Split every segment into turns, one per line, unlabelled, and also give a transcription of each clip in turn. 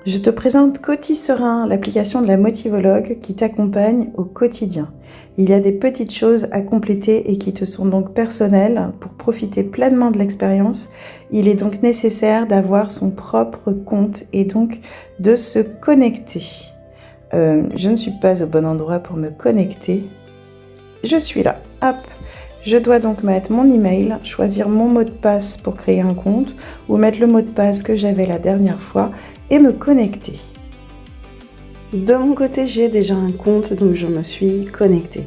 Je te présente Quoti Serein, l'application de la motivologue qui t'accompagne au quotidien. Il y a des petites choses à compléter et qui te sont donc personnelles. Pour profiter pleinement de l'expérience, il est donc nécessaire d'avoir son propre compte et donc de se connecter. Je ne suis pas au bon endroit pour me connecter. Je suis là. Hop. Je dois donc mettre mon email, choisir mon mot de passe pour créer un compte ou mettre le mot de passe que j'avais la dernière fois et me connecter. De mon côté, j'ai déjà un compte, donc je me suis connectée.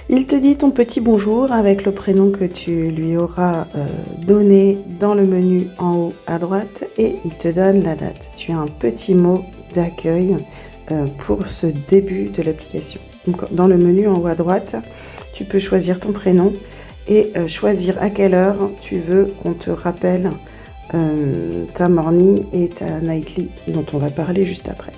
Il te dit ton petit bonjour avec le prénom que tu lui auras donné dans le menu en haut à droite et il te donne la date. Tu as un petit mot d'accueil pour ce début de l'application. Donc, dans le menu en haut à droite, tu peux choisir ton prénom et choisir à quelle heure tu veux qu'on te rappelle ta morning et ta nightly dont on va parler juste après.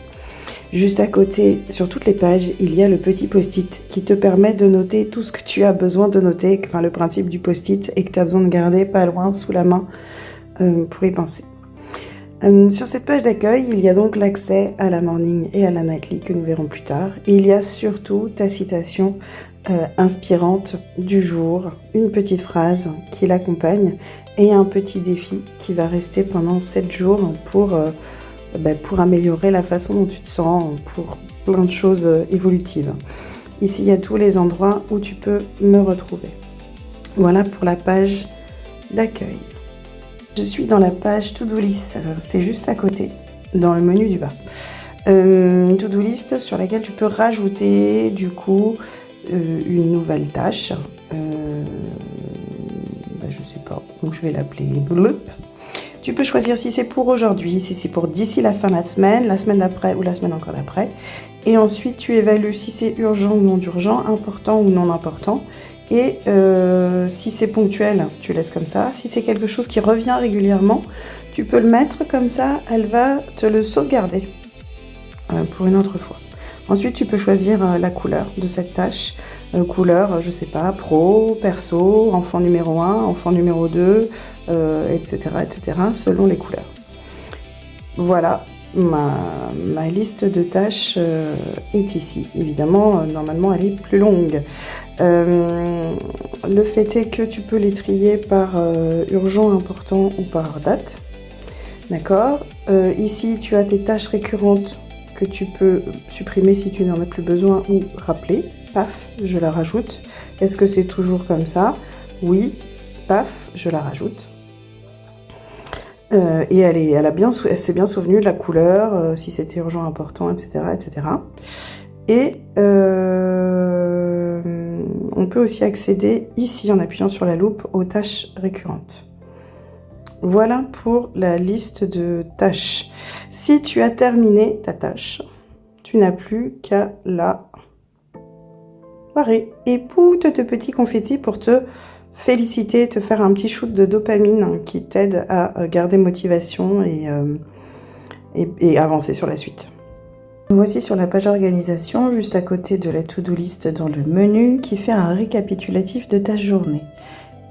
Juste à côté, sur toutes les pages, il y a le petit post-it qui te permet de noter tout ce que tu as besoin de noter, enfin le principe du post-it et que tu as besoin de garder pas loin sous la main pour y penser. Sur cette page d'accueil, il y a donc l'accès à la morning et à la nightly que nous verrons plus tard. Et il y a surtout ta citation inspirante du jour, une petite phrase qui l'accompagne et un petit défi qui va rester pendant 7 jours pour améliorer la façon dont tu te sens, pour plein de choses évolutives. Ici, il y a tous les endroits où tu peux me retrouver. Voilà pour la page d'accueil. Je suis dans la page To-Do List, c'est juste à côté, dans le menu du bas. To-Do List sur laquelle tu peux rajouter du coup une nouvelle tâche. Je sais pas, donc je vais l'appeler Bloop. Tu peux choisir si c'est pour aujourd'hui, si c'est pour d'ici la fin de la semaine d'après ou la semaine encore d'après. Et ensuite, tu évalues si c'est urgent ou non urgent, important ou non important. Et si c'est ponctuel, tu laisses comme ça. Si c'est quelque chose qui revient régulièrement, tu peux le mettre comme ça, elle va te le sauvegarder pour une autre fois. Ensuite, tu peux choisir la couleur de cette tâche. Couleur, je sais pas, pro, perso, enfant numéro 1, enfant numéro 2, etc., selon les couleurs. Voilà, ma liste de tâches est ici. Évidemment, normalement, elle est plus longue. Le fait est que tu peux les trier par urgent, important ou par date. D'accord. Ici, tu as tes tâches récurrentes que tu peux supprimer si tu n'en as plus besoin ou rappeler. Paf, je la rajoute. Est-ce que c'est toujours comme ça? Oui. Paf, je la rajoute. Et elle s'est bien souvenue de la couleur, si c'était urgent, important, etc., etc. Et on peut aussi accéder ici en appuyant sur la loupe aux tâches récurrentes. Voilà pour la liste de tâches. Si tu as terminé ta tâche, tu n'as plus qu'à la barrer. Et pout, de petits confettis pour te féliciter, te faire un petit shoot de dopamine qui t'aide à garder motivation et avancer sur la suite. Voici sur la page organisation, juste à côté de la to-do list dans le menu, qui fait un récapitulatif de ta journée.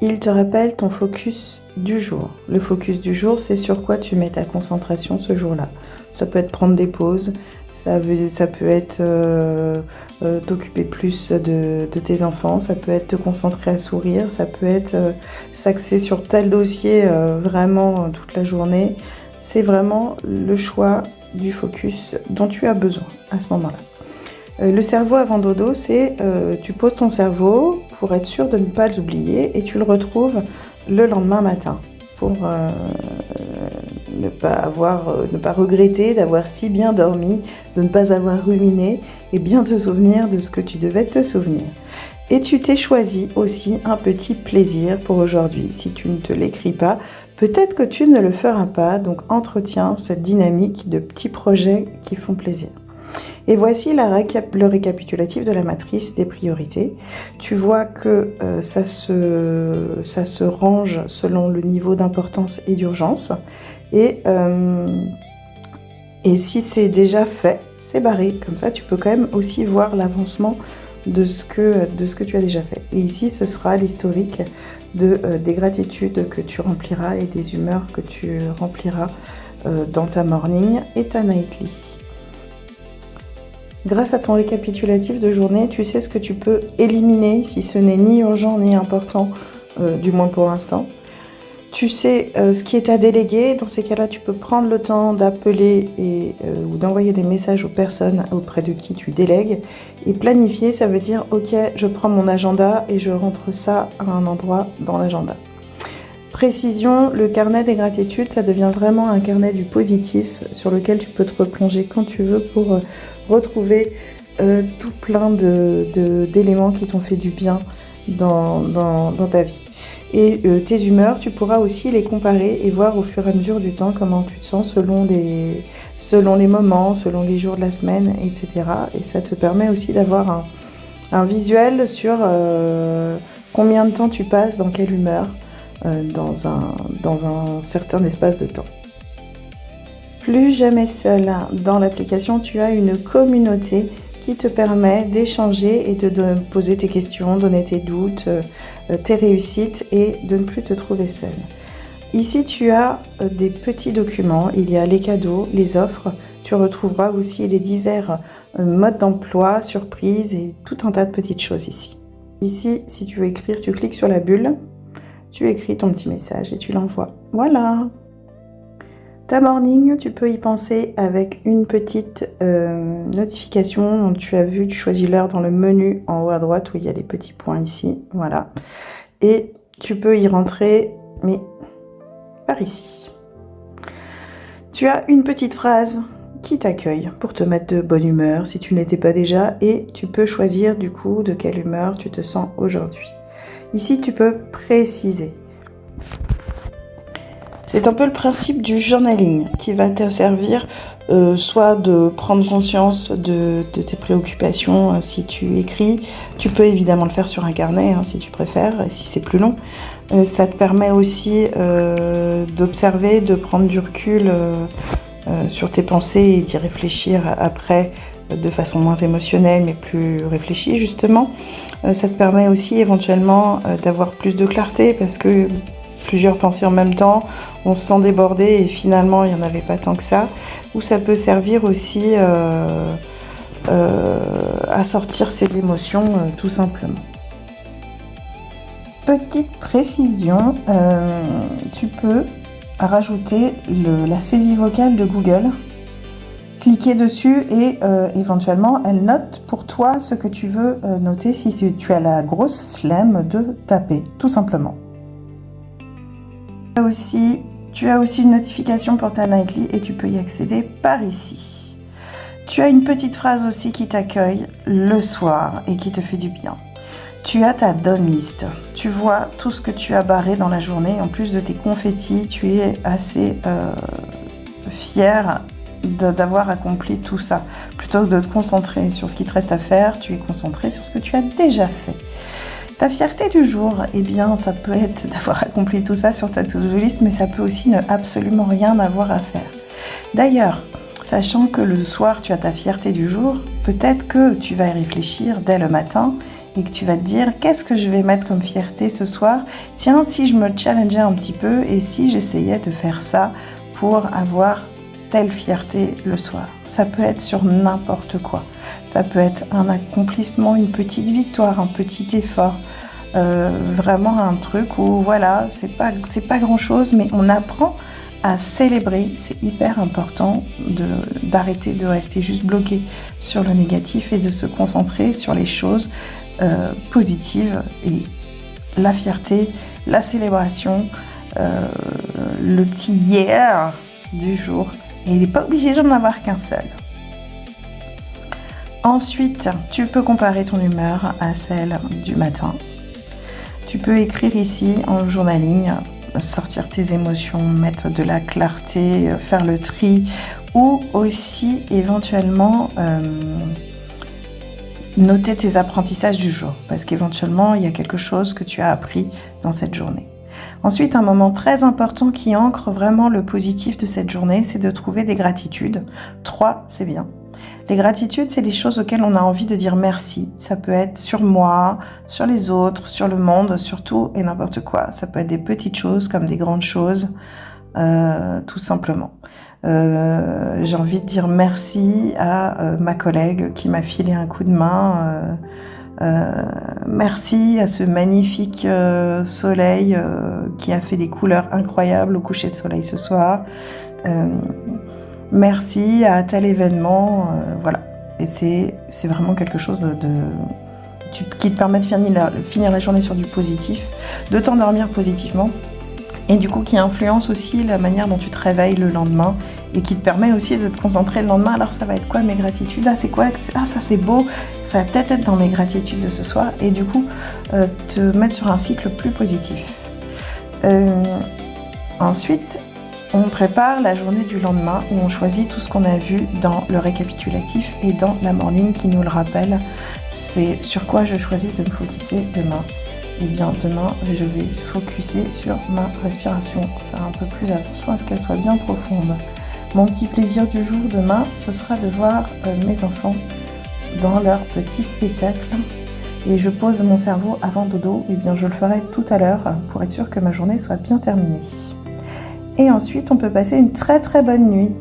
Il te rappelle ton focus du jour. Le focus du jour, c'est sur quoi tu mets ta concentration ce jour-là. Ça peut être prendre des pauses, ça peut être t'occuper plus de tes enfants, ça peut être te concentrer à sourire, ça peut être s'axer sur tel dossier vraiment toute la journée. C'est vraiment le choix du focus dont tu as besoin à ce moment-là. Le cerveau avant dodo, c'est tu poses ton cerveau pour être sûr de ne pas l'oublier et tu le retrouves le lendemain matin pour ne pas regretter d'avoir si bien dormi, de ne pas avoir ruminé et bien te souvenir de ce que tu devais te souvenir. Et tu t'es choisi aussi un petit plaisir pour aujourd'hui. Si tu ne te l'écris pas, peut-être que tu ne le feras pas, donc entretiens cette dynamique de petits projets qui font plaisir. Et voici le récapitulatif de la matrice des priorités. Tu vois que ça se range selon le niveau d'importance et d'urgence. Et si c'est déjà fait, c'est barré. Comme ça, tu peux quand même aussi voir l'avancement de ce que tu as déjà fait. Et ici, ce sera l'historique des gratitudes que tu rempliras et des humeurs que tu rempliras dans ta morning et ta nightly. Grâce à ton récapitulatif de journée, tu sais ce que tu peux éliminer si ce n'est ni urgent ni important, du moins pour l'instant. Tu sais ce qui est à déléguer. Dans ces cas-là, tu peux prendre le temps d'appeler ou d'envoyer des messages aux personnes auprès de qui tu délègues. Et planifier, ça veut dire, ok, je prends mon agenda et je rentre ça à un endroit dans l'agenda. Précision, le carnet des gratitudes, ça devient vraiment un carnet du positif sur lequel tu peux te replonger quand tu veux pour retrouver tout plein d'éléments qui t'ont fait du bien dans ta vie. Et tes humeurs, tu pourras aussi les comparer et voir au fur et à mesure du temps comment tu te sens selon les moments, selon les jours de la semaine, etc. Et ça te permet aussi d'avoir un visuel sur combien de temps tu passes, dans quelle humeur, dans un certain espace de temps. Plus jamais seul, dans l'application, tu as une communauté qui te permet d'échanger et de poser tes questions, donner tes doutes, tes réussites et de ne plus te trouver seul. Ici, tu as des petits documents, il y a les cadeaux, les offres, tu retrouveras aussi les divers modes d'emploi, surprises et tout un tas de petites choses ici. Ici, si tu veux écrire, tu cliques sur la bulle, tu écris ton petit message et tu l'envoies. Voilà! Ta morning, tu peux y penser avec une petite notification. Donc, tu as vu, tu choisis l'heure dans le menu en haut à droite où il y a les petits points ici. Voilà. Et tu peux y rentrer, mais par ici. Tu as une petite phrase qui t'accueille pour te mettre de bonne humeur si tu n'étais pas déjà. Et tu peux choisir du coup de quelle humeur tu te sens aujourd'hui. Ici, tu peux préciser. C'est un peu le principe du journaling qui va te servir soit de prendre conscience de tes préoccupations si tu écris. Tu peux évidemment le faire sur un carnet si tu préfères, si c'est plus long. Ça te permet aussi d'observer, de prendre du recul sur tes pensées et d'y réfléchir après de façon moins émotionnelle mais plus réfléchie justement. Ça te permet aussi éventuellement d'avoir plus de clarté parce que plusieurs pensées en même temps, on se sent débordé et finalement il n'y en avait pas tant que ça. Ou ça peut servir aussi à sortir ses émotions tout simplement. Petite précision, tu peux rajouter la saisie vocale de Google. Cliquer dessus et éventuellement elle note pour toi ce que tu veux noter si tu as la grosse flemme de taper, tout simplement. Tu as aussi une notification pour ta nightly et tu peux y accéder par ici. Tu as une petite phrase aussi qui t'accueille le soir et qui te fait du bien. Tu as ta done list. Tu vois tout ce que tu as barré dans la journée. En plus de tes confettis, tu es assez fier d'avoir accompli tout ça. Plutôt que de te concentrer sur ce qui te reste à faire, tu es concentré sur ce que tu as déjà fait. Ta fierté du jour, eh bien, ça peut être d'avoir accompli tout ça sur ta to-do list, mais ça peut aussi ne absolument rien avoir à faire. D'ailleurs, sachant que le soir, tu as ta fierté du jour, peut-être que tu vas y réfléchir dès le matin et que tu vas te dire « Qu'est-ce que je vais mettre comme fierté ce soir ? Tiens, si je me challengeais un petit peu et si j'essayais de faire ça pour avoir telle fierté le soir ?» Ça peut être sur n'importe quoi. Ça peut être un accomplissement, une petite victoire, un petit effort. Vraiment un truc où voilà, c'est pas grand chose, mais on apprend à célébrer. C'est hyper important d'arrêter de rester juste bloqué sur le négatif et de se concentrer sur les choses positives et la fierté, la célébration, le petit yeah du jour. Et il n'est pas obligé d'en avoir qu'un seul. Ensuite, tu peux comparer ton humeur à celle du matin. Tu peux écrire ici en journaling, sortir tes émotions, mettre de la clarté, faire le tri ou aussi éventuellement noter tes apprentissages du jour parce qu'éventuellement il y a quelque chose que tu as appris dans cette journée. Ensuite, un moment très important qui ancre vraiment le positif de cette journée, c'est de trouver des gratitudes. 3, c'est bien. Les gratitudes, c'est des choses auxquelles on a envie de dire merci. Ça peut être sur moi, sur les autres, sur le monde, sur tout et n'importe quoi. Ça peut être des petites choses comme des grandes choses, tout simplement. J'ai envie de dire merci à ma collègue qui m'a filé un coup de main. Merci à ce magnifique soleil qui a fait des couleurs incroyables au coucher de soleil ce soir. Merci à tel événement. Voilà. Et c'est vraiment quelque chose qui te permet de finir la journée sur du positif, de t'endormir positivement. Et du coup qui influence aussi la manière dont tu te réveilles le lendemain et qui te permet aussi de te concentrer le lendemain. Alors ça va être quoi mes gratitudes? Ah c'est quoi? Ah ça c'est beau, ça va peut-être être dans mes gratitudes de ce soir et du coup te mettre sur un cycle plus positif. Ensuite, on prépare la journée du lendemain où on choisit tout ce qu'on a vu dans le récapitulatif et dans la morning qui nous le rappelle. C'est sur quoi je choisis de me focuser demain. Et bien demain, je vais focuser sur ma respiration, faire un peu plus attention à ce qu'elle soit bien profonde. Mon petit plaisir du jour demain, ce sera de voir mes enfants dans leur petit spectacle. Et je pose mon cerveau avant dodo, et bien je le ferai tout à l'heure pour être sûr que ma journée soit bien terminée. Et ensuite, on peut passer une très très bonne nuit.